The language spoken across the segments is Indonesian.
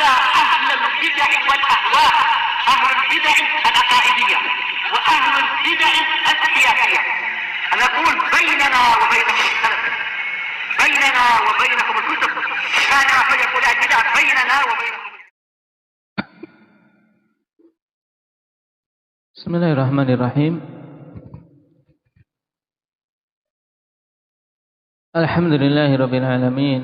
ada ahlul bid'ah wal ahwa, ahlul bid'ah al-aqaidiyah wa ahlul bid'ah al-siyasiyah. Ana aqul bainana wa bainakum al-salaf, bainana wa bainakum al-kutub, kana fayakul al-bid'ah bainana wa bainakum. Bismillahirrahmanirrahim. Alhamdulillahirabbil alamin.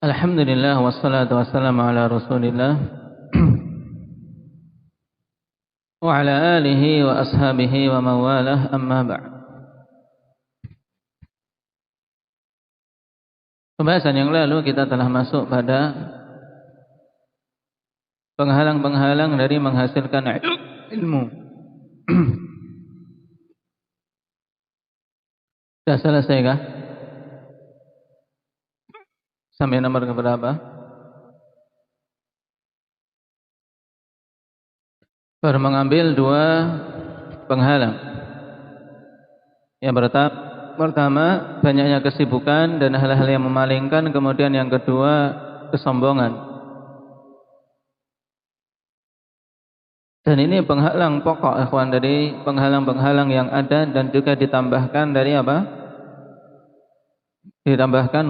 Alhamdulillah wassalatu wassalamu ala Rasulillah wa ala alihi wa ashabihi wa mawalah, amma ba'd. Pembahasan yang lalu kita telah masuk pada penghalang-penghalang dari menghasilkan ilmu. Sudah selesai kah? Sampai nomor keberapa? Baru mengambil dua penghalang. Yang pertama, banyaknya kesibukan dan hal-hal yang memalingkan. Kemudian yang kedua, kesombongan. Dan ini penghalang pokok, ikhwan, dari penghalang-penghalang yang ada, dan juga ditambahkan dari apa? Ditambahkan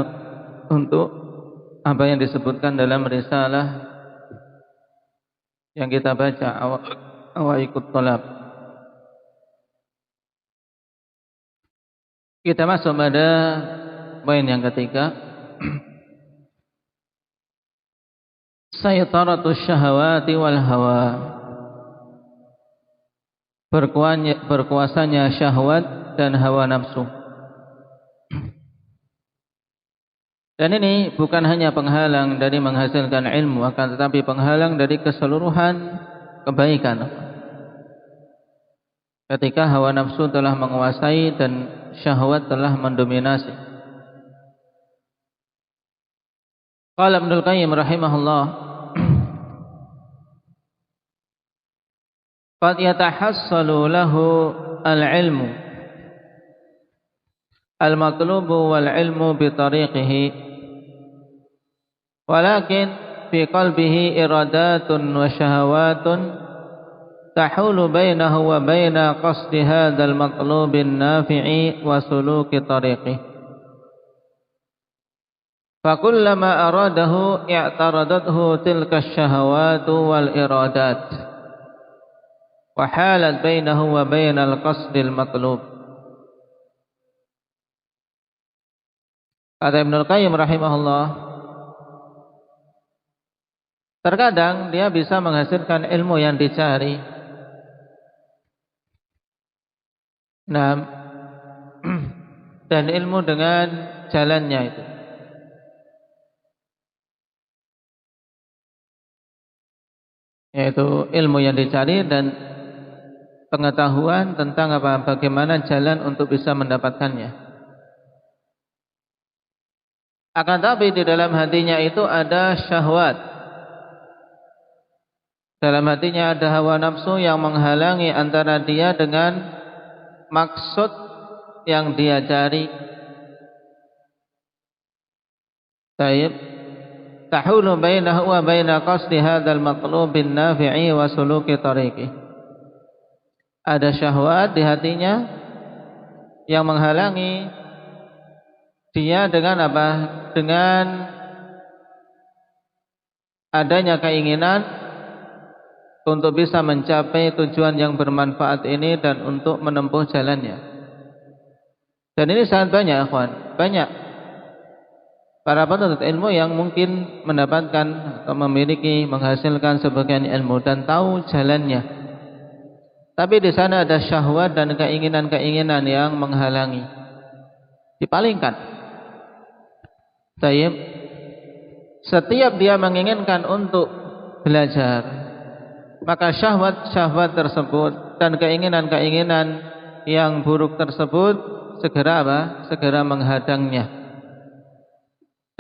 untuk apa yang disebutkan dalam risalah yang kita baca, Awaiqut Thalab. Kita masuk pada poin yang ketiga. Saytaratus syahawati wal hawa. Berkuasanya syahwat dan hawa nafsu. Dan ini bukan hanya penghalang dari menghasilkan ilmu, akan tetapi penghalang dari keseluruhan kebaikan. Ketika hawa nafsu telah menguasai dan syahwat telah mendominasi. Qala Ibnul Qayyim rahimahullah, qad yatahassalu lahu al-ilmu al-matlubu wal-ilmu bi tariqihi, walakin fi qalbihi iradatun wa syahawatun tahulu bainahu wa baina qasdi hadzal matlubin nafi'i wa suluki tariqih. Fakullama aradahu i'taradathu tilka syahawatu wal iradat wa halat bainahu wa bainal qasdil matlub. Kata Ibnul Qayyim rahimahullah, terkadang dia bisa menghasilkan ilmu yang dicari. Nah, dan ilmu dengan jalannya itu. Yaitu ilmu yang dicari dan pengetahuan tentang bagaimana jalan untuk bisa mendapatkannya. Akan tapi di dalam hatinya itu ada syahwat. Dalam hatinya ada hawa nafsu yang menghalangi antara dia dengan maksud yang dia cari. Taib tahulu bainahu wa baina qasdi hadzal matlubin nafi'i wa suluki tariqih. Ada syahwat di hatinya yang menghalangi dia dengan apa? Dengan adanya keinginan untuk bisa mencapai tujuan yang bermanfaat ini dan untuk menempuh jalannya. Dan ini sangat banyak, ikhwan. Banyak para penuntut ilmu yang mungkin mendapatkan atau memiliki, menghasilkan sebagian ilmu dan tahu jalannya. Tapi di sana ada syahwat dan keinginan-keinginan yang menghalangi. Dipalingkan. Taib. Setiap dia menginginkan untuk belajar, maka syahwat-syahwat tersebut dan keinginan-keinginan yang buruk tersebut segera segera menghadangnya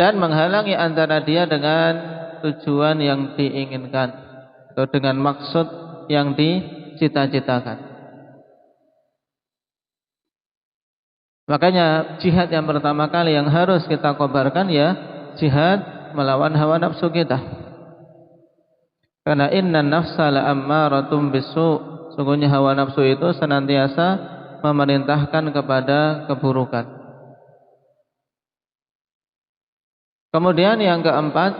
dan menghalangi antara dia dengan tujuan yang diinginkan atau dengan maksud yang dicita-citakan. Makanya jihad yang pertama kali yang harus kita kobarkan ya jihad melawan hawa nafsu kita. Karena innan nafsa la'ammaratun bisu'. Sungguhnya hawa nafsu itu senantiasa memerintahkan kepada keburukan. Kemudian yang keempat,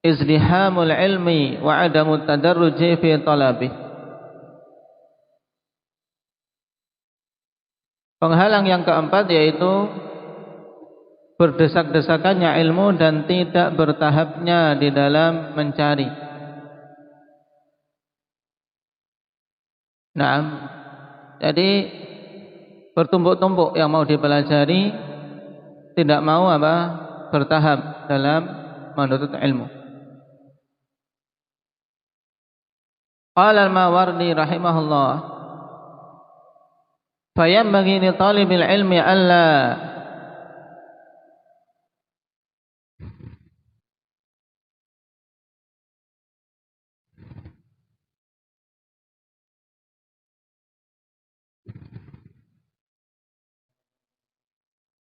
izdihamul ilmi wa adamut tadarruji fi talabih. Penghalang yang keempat yaitu berdesak-desakannya ilmu dan tidak bertahapnya di dalam mencari. Nah, jadi bertumpuk-tumpuk yang mau dipelajari, tidak mau bertahap dalam menuntut ilmu. Qala al-Mawardi rahimahullah, فينبغي لطالب العلم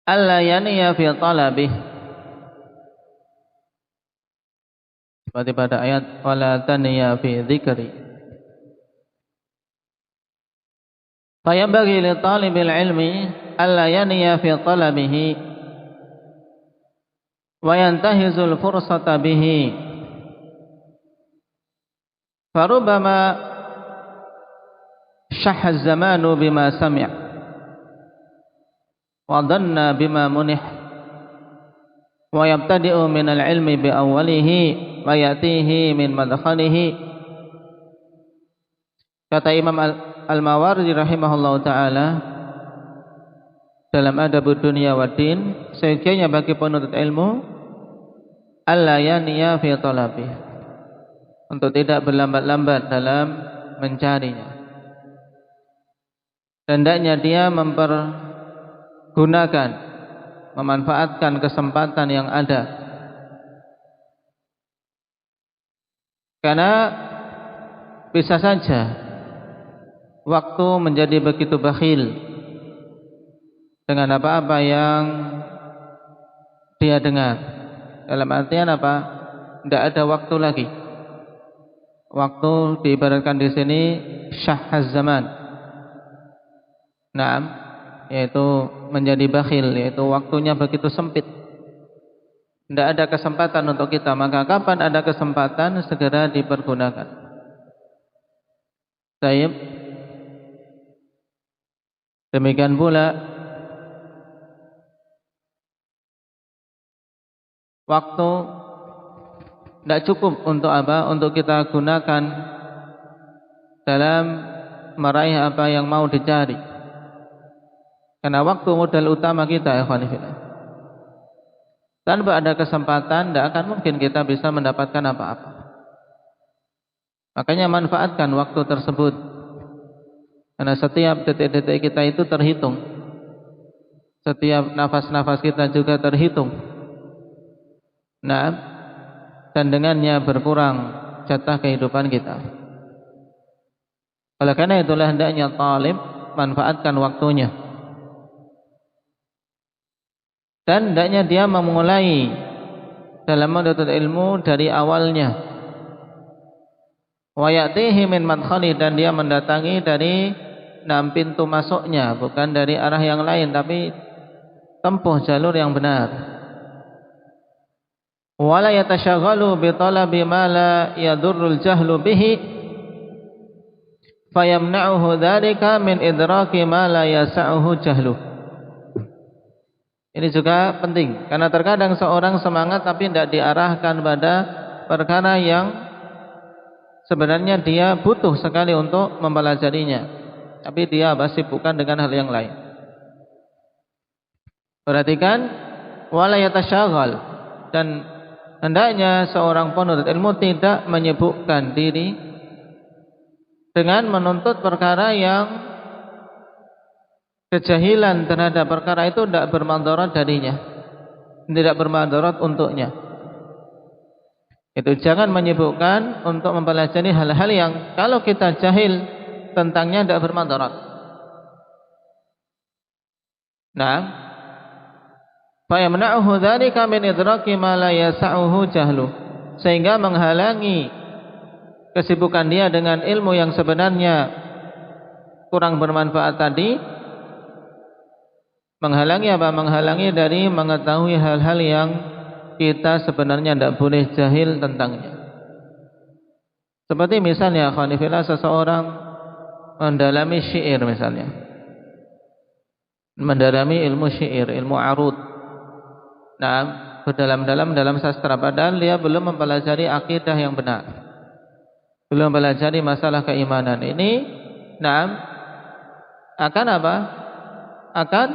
ألا يني في طلبه. Seperti pada ayat wala taniya fi dzikri. فينبغي لطالب العلم ألا يني في طلبه وينتهز الفرصة به فربما شح الزمان بما سمع وظن بما منح ويبتدئ من العلم بأوله ويأتيه من مدخله. Kata Imam Al-Mawardi rahimahullah ta'ala dalam Adabud Dunya Waddin, seyogyanya bagi penuntut ilmu alla yaniya fi talabih, untuk tidak berlambat-lambat dalam mencarinya. Hendaknya dia mempergunakan, memanfaatkan kesempatan yang ada. Karena bisa saja waktu menjadi begitu bakhil dengan apa-apa yang dia dengar. Dalam artian apa? Tidak ada waktu lagi. Waktu diibaratkan di sini syahhaz zaman. Naam, yaitu menjadi bakhil, yaitu waktunya begitu sempit. Tidak ada kesempatan untuk kita. Maka kapan ada kesempatan segera dipergunakan. Baik. Demikian pula waktu tidak cukup untuk apa? Untuk kita gunakan dalam meraih apa yang mau dicari. Karena waktu modal utama kita, ya ikhwan fillah. Tanpa ada kesempatan, tidak akan mungkin kita bisa mendapatkan apa-apa. Makanya manfaatkan waktu tersebut. Karena setiap detik-detik kita itu terhitung. Setiap nafas-nafas kita juga terhitung. Nah, dan dengannya berkurang jatah kehidupan kita. Oleh karena itulah hendaknya talib manfaatkan waktunya. Dan hendaknya dia memulai dalam menuntut ilmu dari awalnya. Wa ya'tihi min madkhali, dan dia mendatangi dari pintu masuknya, bukan dari arah yang lain, tapi tempuh jalur yang benar. Wala yatashaghalu bi talabi ma la yadurrul jahlu bihi fayamna'uhu dzalika min idraki ma la yas'uhu jahlu. Ini juga penting, karena terkadang seorang semangat tapi tidak diarahkan pada perkara yang sebenarnya dia butuh sekali untuk mempelajarinya, tapi dia sibukkan dengan hal yang lain. Perhatikan, wala yatasyaghal, dan hendaknya seorang penuntut ilmu tidak menyibukkan diri dengan menuntut perkara yang kejahilan terhadap perkara itu tidak bermandarat darinya, tidak bermandarat untuknya. Itu jangan menyibukkan untuk mempelajari hal-hal yang kalau kita jahil tentangnya tidak bermadarat. Nah, fa yamna'uhu dzalika min idraki ma la yas'uhu jahlu, sehingga menghalangi kesibukan dia dengan ilmu yang sebenarnya kurang bermanfaat tadi. Menghalangi apa? Menghalangi dari mengetahui hal-hal yang kita sebenarnya tidak boleh jahil tentangnya. Seperti misalnya khanifillah, seseorang mendalami syair misalnya, mendalami ilmu syair, ilmu arud. Nah, berdalam-dalam dalam sastra, padahal dia belum mempelajari akidah yang benar, belum mempelajari masalah keimanan. Ini, nah, akan apa? Akan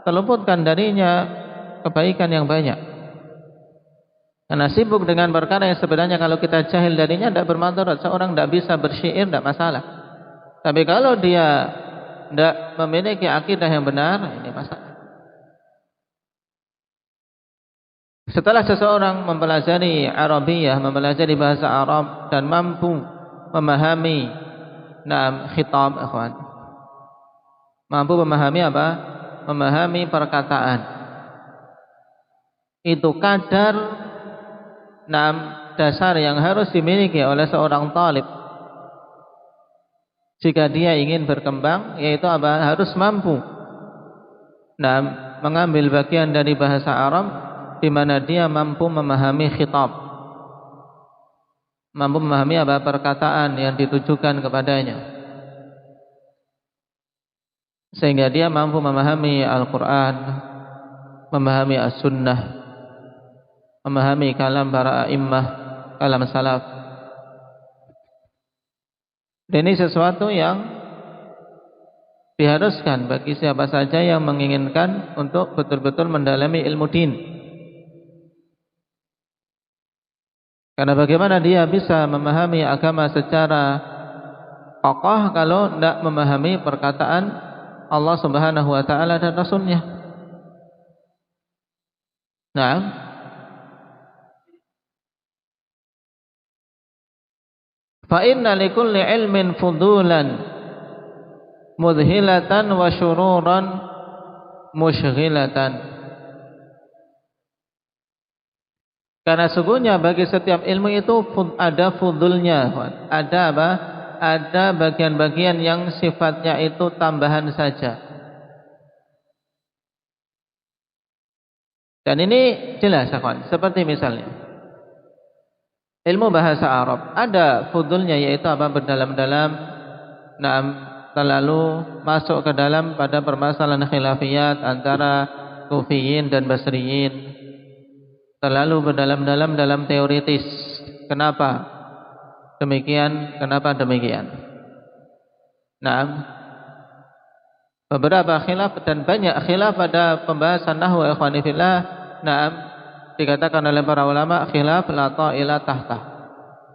terluputkan darinya kebaikan yang banyak. Karena sibuk dengan perkara yang sebenarnya kalau kita jahil darinya tidak bermanfaat. Seorang tidak bisa bersyair, tidak masalah. Tapi kalau dia tidak memiliki akidah yang benar, ini masalah. Setelah seseorang mempelajari Arabiyah, mempelajari bahasa Arab dan mampu memahami khitab, ikhwan, mampu memahami apa? Memahami perkataan. Itu kadar dasar yang harus dimiliki oleh seorang talib jika dia ingin berkembang, yaitu apa? Harus mampu mengambil bagian dari bahasa Arab di mana dia mampu memahami khitab, mampu memahami apa? Perkataan yang ditujukan kepadanya, sehingga dia mampu memahami Al-Quran, memahami As-Sunnah, memahami kalam para a'immah, kalam salaf. Dan ini sesuatu yang diharuskan bagi siapa saja yang menginginkan untuk betul-betul mendalami ilmu din. Karena bagaimana dia bisa memahami agama secara kokoh kalau tidak memahami perkataan Allah Subhanahu wa ta'ala dan Rasulnya. Nah, fa inna likulli ilmin fudulan mudhilatan wa syururan mushghilatan. Karena sungguhnya bagi setiap ilmu itu ada fudulnya, ada apa? Ada bagian-bagian yang sifatnya itu tambahan saja. Dan ini jelas, kawan. Seperti misalnya ilmu bahasa Arab, ada fudulnya, yaitu apa? Berdalam-dalam, terlalu masuk ke dalam pada permasalahan khilafiyat antara Kufiyin dan Basriyin, terlalu berdalam-dalam dalam teoritis. Kenapa demikian? Kenapa demikian? Beberapa khilaf dan banyak khilaf pada pembahasan nahwu, ikhwani fillah. Dikatakan oleh para ulama khilaf la ta'ila tahta,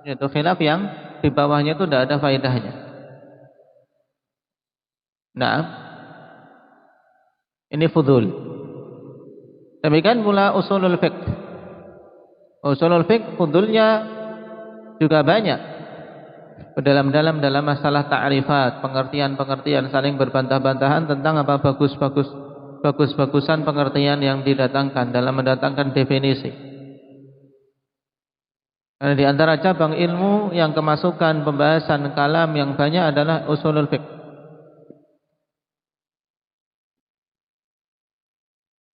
itu khilaf yang di bawahnya itu tidak ada faedahnya. Ini fudul. Demikian pula usulul fiqh. Usulul fiqh fudulnya juga banyak, berdalam-dalam dalam masalah ta'rifat, pengertian-pengertian, saling berbantah-bantahan tentang apa bagus-bagusan pengertian yang didatangkan dalam mendatangkan definisi. Karena di antara cabang ilmu yang kemasukan pembahasan kalam yang banyak adalah usulul fiqh.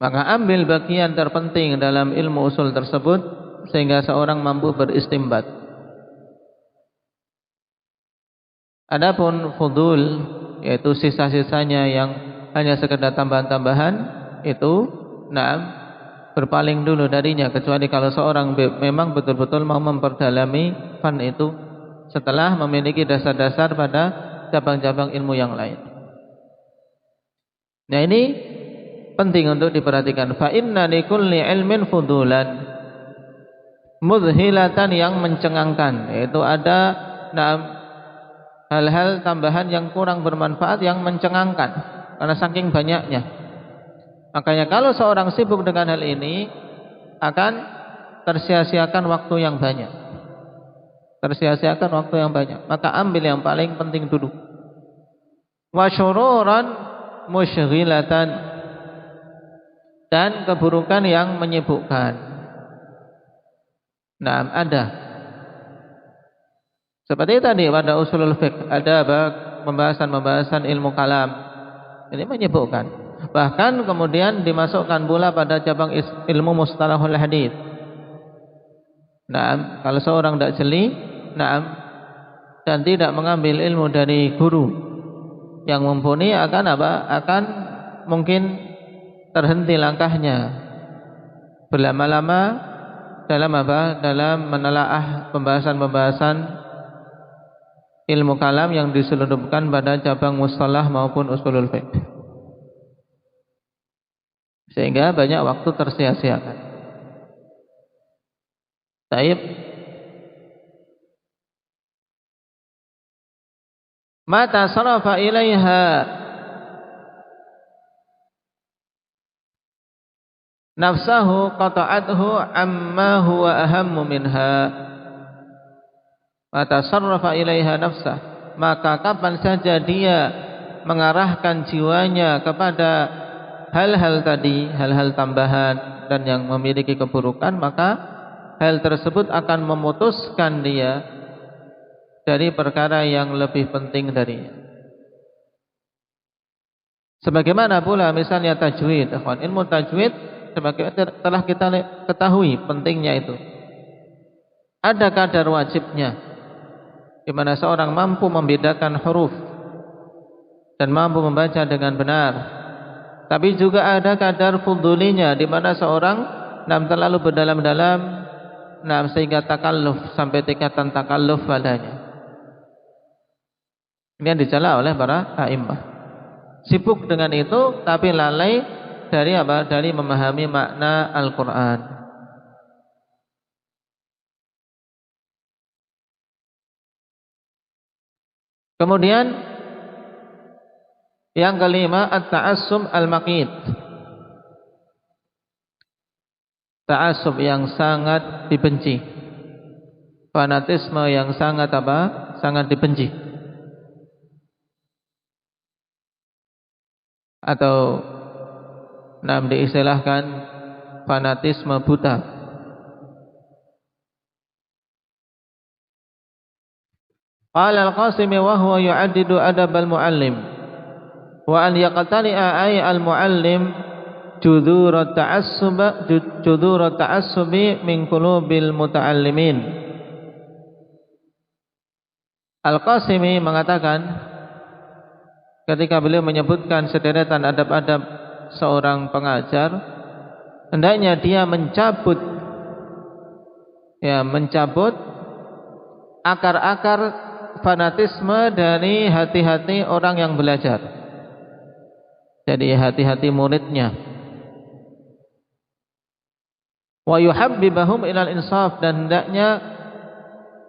Maka ambil bagian terpenting dalam ilmu usul tersebut sehingga seorang mampu beristimbat. Adapun fudul, yaitu sisa-sisanya yang hanya sekedar tambahan-tambahan, itu berpaling dulu darinya, kecuali kalau seorang memang betul-betul mau memperdalami fan itu setelah memiliki dasar-dasar pada cabang-cabang ilmu yang lain. Nah, ini penting untuk diperhatikan. Fa inna likulli ilmin fudulan mudhilatan, yang mencengangkan, yaitu ada hal-hal tambahan yang kurang bermanfaat yang mencengangkan karena saking banyaknya. Makanya kalau seorang sibuk dengan hal ini akan tersia-siakan waktu yang banyak. Tersia-siakan waktu yang banyak. Maka ambil yang paling penting dulu. Wa syururan musyghilatan, dan keburukan yang menyibukkan. Nah, ada. Seperti tadi pada usulul fiqh ada pembahasan ilmu kalam. Ini menyibukkan. Bahkan kemudian dimasukkan pula pada cabang ilmu mustalahul hadits. Nah, kalau seorang tidak jeli, dan tidak mengambil ilmu dari guru yang mumpuni, akan akan mungkin terhenti langkahnya berlama-lama dalam menelaah pembahasan ilmu kalam yang diselundupkan pada cabang mustalah maupun usulul fiqh, sehingga banyak waktu tersia-siakan. Taib. Mata sarafa ilaiha nafsahu qata'athu amma huwa ahammu minha. Mata sarafa ilaiha nafsah, maka kapan saja dia mengarahkan jiwanya kepada hal-hal tadi, hal-hal tambahan dan yang memiliki keburukan, maka hal tersebut akan memutuskan dia dari perkara yang lebih penting darinya. Sebagaimana pula misalnya tajwid, ilmu tajwid sebagaimana telah kita ketahui pentingnya itu. Ada kadar wajibnya, di mana seorang mampu membedakan huruf dan mampu membaca dengan benar. Tapi juga ada kadar fudulinya, di mana seorang terlalu berdalam-dalam, sehingga takalluf, sampai tingkatan takalluf padanya. Ini yang dicela oleh para a'immah. Sibuk dengan itu tapi lalai dari Dari memahami makna Al-Qur'an. Kemudian yang kelima, at-ta'assub al-maqit. Ta'assub yang sangat dibenci. Fanatisme yang sangat sangat dibenci. Atau diistilahkan fanatisme buta. Qala al-Qasimi wa huwa yu'addidu adab al-muallim wa an yaqtani'a ay al-muallim judhur at-ta'assubi min qulubil muta'allimin. Al-Qasimi mengatakan ketika beliau menyebutkan sederetan adab-adab seorang pengajar, hendaknya dia mencabut akar-akar fanatisme dari hati-hati orang yang belajar, jadi hati-hati muridnya. Wa yuhabbibahum ilal insaf, dan hendaknya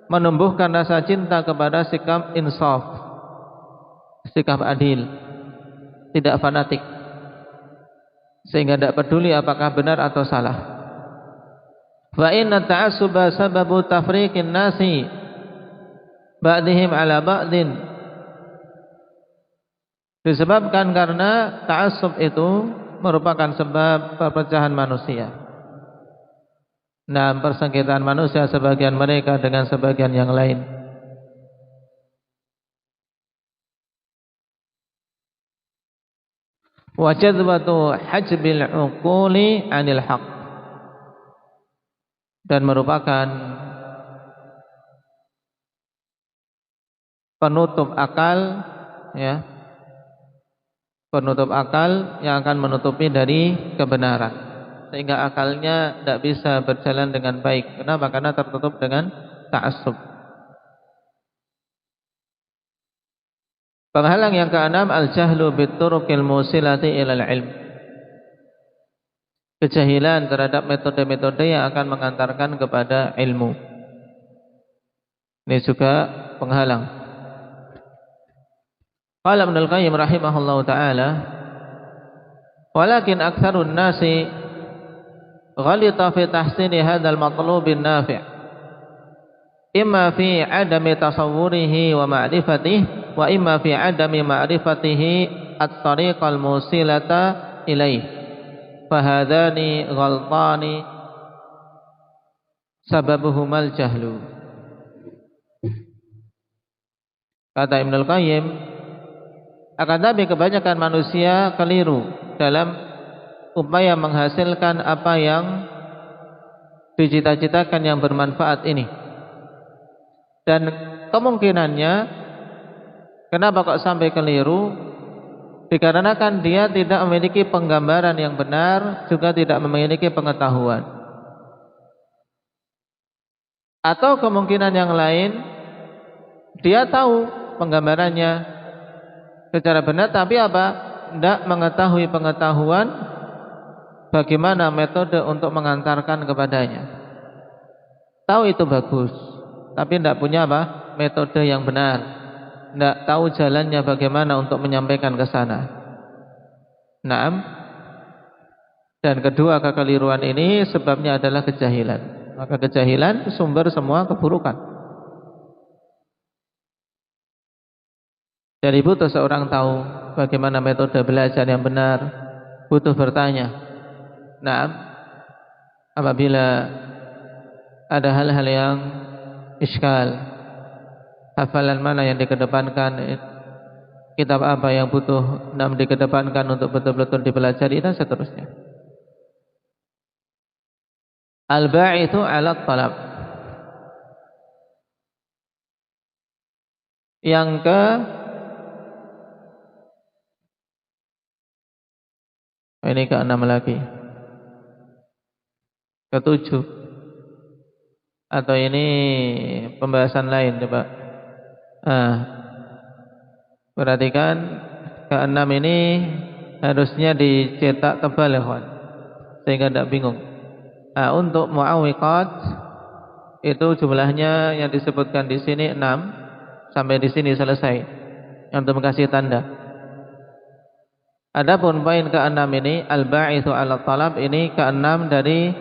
menumbuhkan rasa cinta kepada sikap insaf, sikap adil, tidak fanatik, sehingga tidak peduli apakah benar atau salah. Fa inna ta'assuba sababu tafriqin nasi ba'dihim ala ba'din. Disebabkan karena ta'assub itu merupakan sebab perpecahan manusia. Persengketaan manusia sebagian mereka dengan sebagian yang lain. Wa jadwatu hajbil uquli 'anil haqq, dan merupakan penutup akal, penutup akal yang akan menutupi dari kebenaran, sehingga akalnya tidak bisa berjalan dengan baik. Kenapa? Karena tertutup dengan ta'assub. Penghalang yang keenam, al-jahlu bituruqil musilati ilal ilm. Kejahilan terhadap metode-metode yang akan mengantarkan kepada ilmu. Ini juga penghalang. Qala Ibnu Al-Qayyim rahimahullahu taala, walakin aktsarun nasi ghalita fi tahsini hadzal matlubin nafi', imma fi adami tasawwurihi wa ma'rifatihi wa imma fi adami ma'rifatihi at-tariqal musilata ilaih. Fahadhani ghaltani sababuhumal jahlu. Kata Ibnul Qayyim, akan tapi kebanyakan manusia keliru dalam upaya menghasilkan apa yang dicita-citakan yang bermanfaat ini. Dan kemungkinannya kenapa kok sampai keliru? Dikarenakan dia tidak memiliki penggambaran yang benar, juga tidak memiliki pengetahuan. Atau kemungkinan yang lain, dia tahu penggambarannya secara benar, tapi apa? Tidak mengetahui pengetahuan bagaimana metode untuk mengantarkan kepadanya. Tahu itu bagus, tapi tidak punya apa? Metode yang benar. Tidak tahu jalannya bagaimana untuk menyampaikan ke sana. Naam. Dan kedua kekeliruan ini sebabnya adalah kejahilan. Maka kejahilan sumber semua keburukan. Jadi butuh seorang tahu bagaimana metode belajar yang benar. Butuh bertanya. Naam. Apabila ada hal-hal yang iskal, hafalan mana yang dikedepankan, kitab apa yang butuh dikedepankan untuk betul-betul dipelajari, dan seterusnya. Al-ba'ithu 'ala talab. Yang ini ke-6 lagi. Ke-7. Atau ini pembahasan lain coba. Perhatikan, ke-6 ini harusnya dicetak tebal ya kawan, sehingga tidak bingung. Untuk mu'awwiqat itu jumlahnya yang disebutkan di sini 6, sampai di sini selesai untuk kasih tanda. Adapun poin ke-6 ini, al-ba'itsu 'ala talab, ini ke-6 dari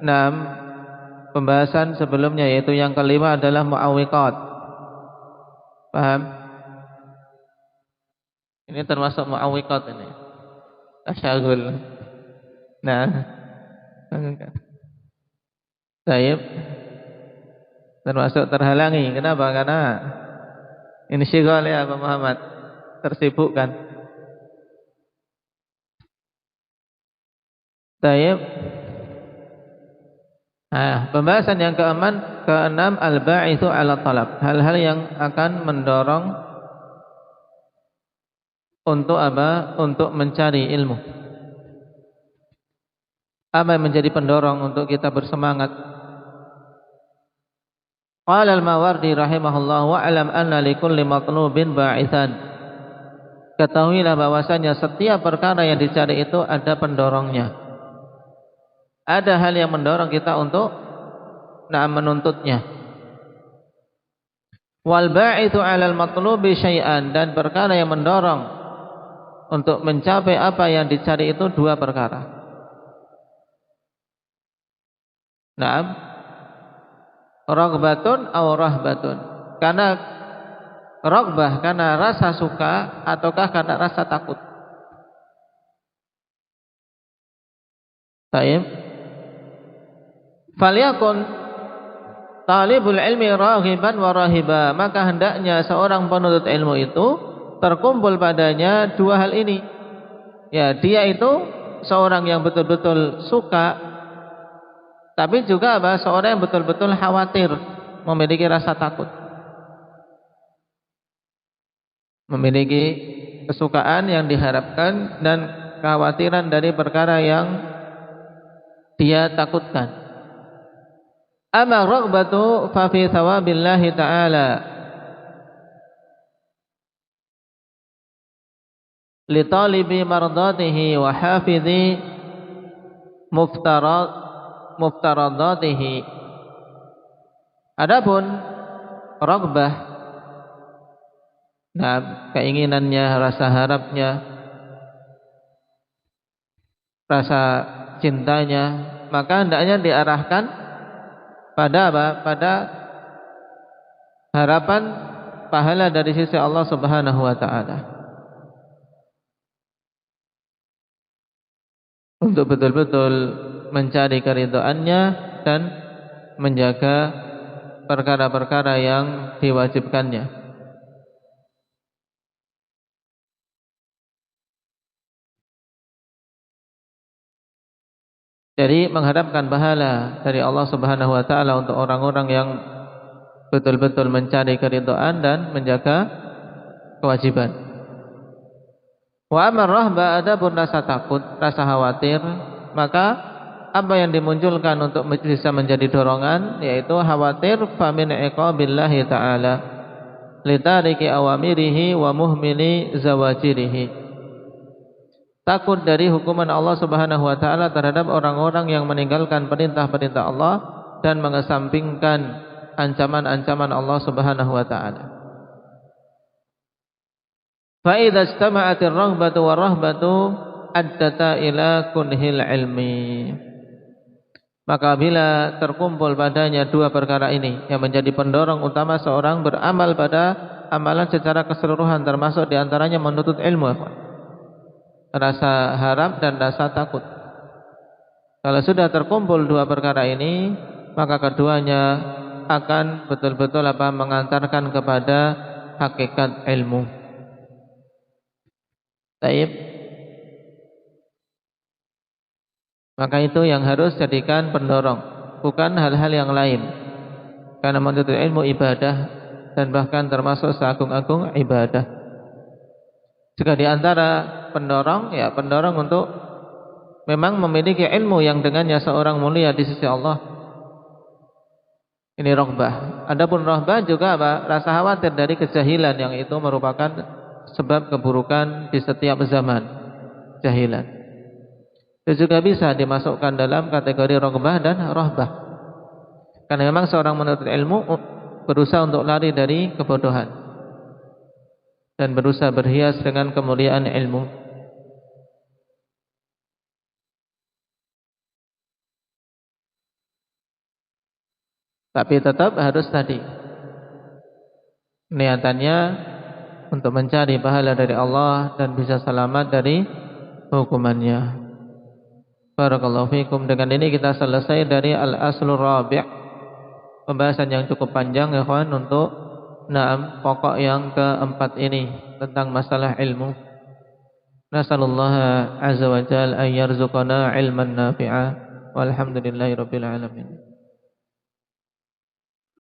6 pembahasan sebelumnya, yaitu yang kelima adalah mu'awwiqat. Paham? Ini termasuk mu'awwiqat ini. Tasyagul. Nah. Baik. Termasuk terhalangi. Kenapa? Karena ini syighal ya Pak Muhammad. Tersibukkan. Baik. Pembahasan yang ke-6 al-ba'itsu 'ala talab. Hal-hal yang akan mendorong untuk apa? Untuk mencari ilmu. Apa yang menjadi pendorong untuk kita bersemangat? Qala al-Mawardi rahimahullah, wa alam anna likulli matlubin ba'itsan. Ketahuilah bahwasanya setiap perkara yang dicari itu ada pendorongnya. Ada hal yang mendorong kita untuk menuntutnya. Wal ba'itsu 'alal matlubi syai'an, dan perkara yang mendorong untuk mencapai apa yang dicari itu dua perkara. Naam. Raghbatun aw rahbatun. Karena raghbah karena rasa suka, ataukah karena rasa takut. Baik. Falyakun talibul ilmi raghiban wa rahiba, maka hendaknya seorang penuntut ilmu itu terkumpul padanya dua hal ini. Ya, dia itu seorang yang betul-betul suka, tapi juga seorang yang betul-betul khawatir, memiliki rasa takut. Memiliki kesukaan yang diharapkan dan kekhawatiran dari perkara yang dia takutkan. Amma raghbatu fa fi thawabillahi ta'ala li talibi mardatihi wa hafidhi muftaradatihi. Adapun raghbah, keinginannya, rasa harapnya, rasa cintanya maka hendaknya diarahkan pada apa? Pada harapan pahala dari sisi Allah Subhanahu wa taala. Untuk betul-betul mencari keridhaannya dan menjaga perkara-perkara yang diwajibkannya. Jadi mengharapkan pahala dari Allah Subhanahu wa taala untuk orang-orang yang betul-betul mencari keridhaan dan menjaga kewajiban. Wa amar rahba, adapun rasa takut, rasa khawatir, maka apa yang dimunculkan untuk bisa menjadi dorongan yaitu khawatir fa min iqabillahi taala litariki awamirihi wa muhmili zawajirihi. Takut dari hukuman Allah Subhanahu wa taala terhadap orang-orang yang meninggalkan perintah-perintah Allah dan mengesampingkan ancaman-ancaman Allah Subhanahu wa taala. Fa idza istama'atir raghbatu war-rahbatu addata ila kunhil ilmi. Maka bila terkumpul padanya dua perkara ini yang menjadi pendorong utama seorang beramal pada amalan secara keseluruhan, termasuk diantaranya menuntut ilmu, rasa harap dan rasa takut. Kalau sudah terkumpul dua perkara ini, maka keduanya akan betul-betul mengantarkan kepada hakikat ilmu. Baik. Maka itu yang harus jadikan pendorong, bukan hal-hal yang lain. Karena menuntut ilmu ibadah dan bahkan termasuk seagung-agung ibadah. Jika di antara pendorong, ya pendorong untuk memang memiliki ilmu yang dengannya seorang mulia di sisi Allah. Ini raghbah. Adapun rahbah juga apa? Rasa khawatir dari kejahilan yang itu merupakan sebab keburukan di setiap zaman. Jahilan. Itu juga bisa dimasukkan dalam kategori raghbah dan rahbah. Karena memang seorang menuntut ilmu berusaha untuk lari dari kebodohan dan berusaha berhias dengan kemuliaan ilmu. Tapi tetap harus tadi niatannya untuk mencari pahala dari Allah dan bisa selamat dari hukumannya. Barakallahu fikum. Dengan ini kita selesai dari al-aslur rabi', pembahasan yang cukup panjang ya kawan untuk pokok yang keempat ini tentang masalah ilmu. Nasallallahu azza wa jalla an yarzuqana ilman nafi'a walhamdulillahi rabbil alamin.